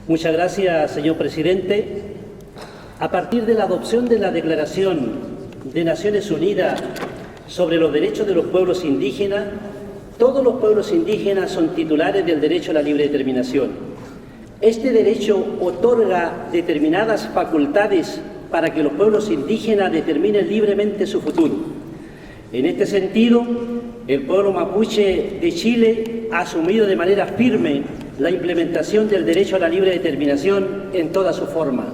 Muchas gracias, señor presidente. A partir de la adopción de la Declaración de Naciones Unidas sobre los derechos de los pueblos indígenas, todos los pueblos indígenas son titulares del derecho a la libre determinación. Este derecho otorga determinadas facultades para que los pueblos indígenas determinen libremente su futuro. En este sentido, el pueblo mapuche de Chile ha asumido de manera firme la implementación del derecho a la libre determinación en toda su forma.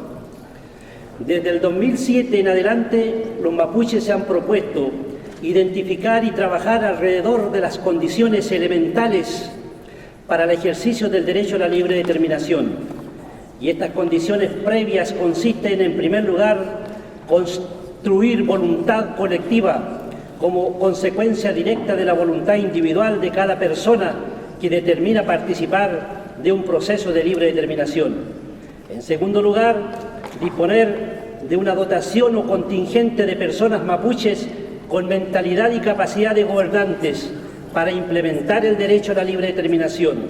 Desde el 2007 en adelante, los mapuches se han propuesto identificar y trabajar alrededor de las condiciones elementales para el ejercicio del derecho a la libre determinación. Y estas condiciones previas consisten, en primer lugar, construir voluntad colectiva como consecuencia directa de la voluntad individual de cada persona que determina participar de un proceso de libre determinación. En segundo lugar, disponer de una dotación o contingente de personas mapuches con mentalidad y capacidad de gobernantes para implementar el derecho a la libre determinación.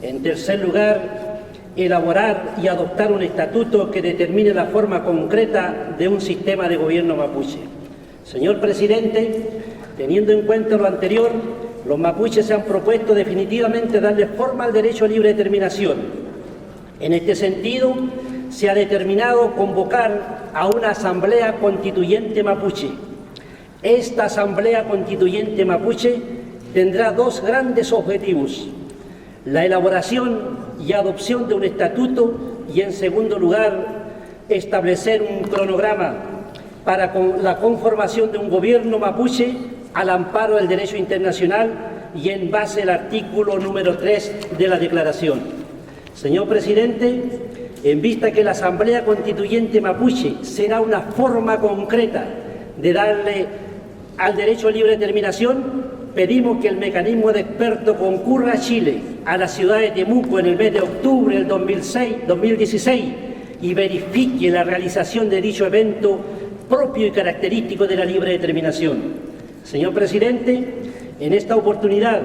En tercer lugar, elaborar y adoptar un estatuto que determine la forma concreta de un sistema de gobierno mapuche. Señor presidente, teniendo en cuenta lo anterior, los mapuches se han propuesto definitivamente darle forma al derecho a libre determinación. En este sentido, se ha determinado convocar a una asamblea constituyente mapuche. Esta asamblea constituyente mapuche tendrá dos grandes objetivos: la elaboración y adopción de un estatuto y, en segundo lugar, establecer un cronograma para la conformación de un gobierno mapuche al amparo del derecho internacional y en base al artículo número 3 de la Declaración. Señor presidente, en vista que la Asamblea Constituyente Mapuche será una forma concreta de darle al derecho a libre determinación, pedimos que el mecanismo de expertos concurra a Chile, a la ciudad de Temuco, en el mes de octubre del 2016 y verifique la realización de dicho evento propio y característico de la libre determinación. Señor presidente, en esta oportunidad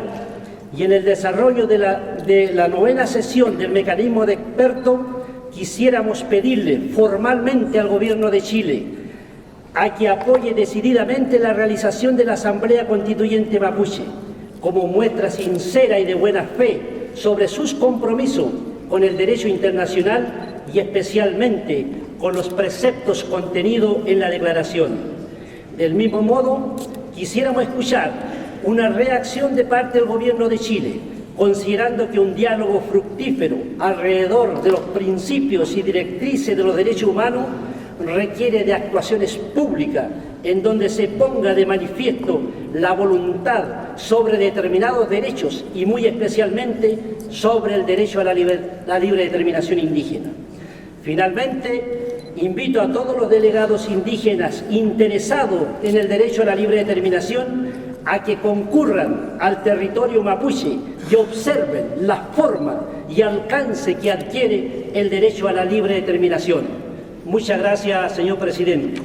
y en el desarrollo de la novena sesión del mecanismo de expertos, quisiéramos pedirle formalmente al Gobierno de Chile a que apoye decididamente la realización de la Asamblea Constituyente Mapuche como muestra sincera y de buena fe sobre sus compromisos con el derecho internacional y especialmente con los preceptos contenidos en la Declaración. Del mismo modo, quisiéramos escuchar una reacción de parte del Gobierno de Chile, considerando que un diálogo fructífero alrededor de los principios y directrices de los derechos humanos requiere de actuaciones públicas en donde se ponga de manifiesto la voluntad sobre determinados derechos y muy especialmente sobre el derecho a la libre determinación indígena. Finalmente, invito a todos los delegados indígenas interesados en el derecho a la libre determinación a que concurran al territorio mapuche y observen la forma y alcance que adquiere el derecho a la libre determinación. Muchas gracias, señor presidente.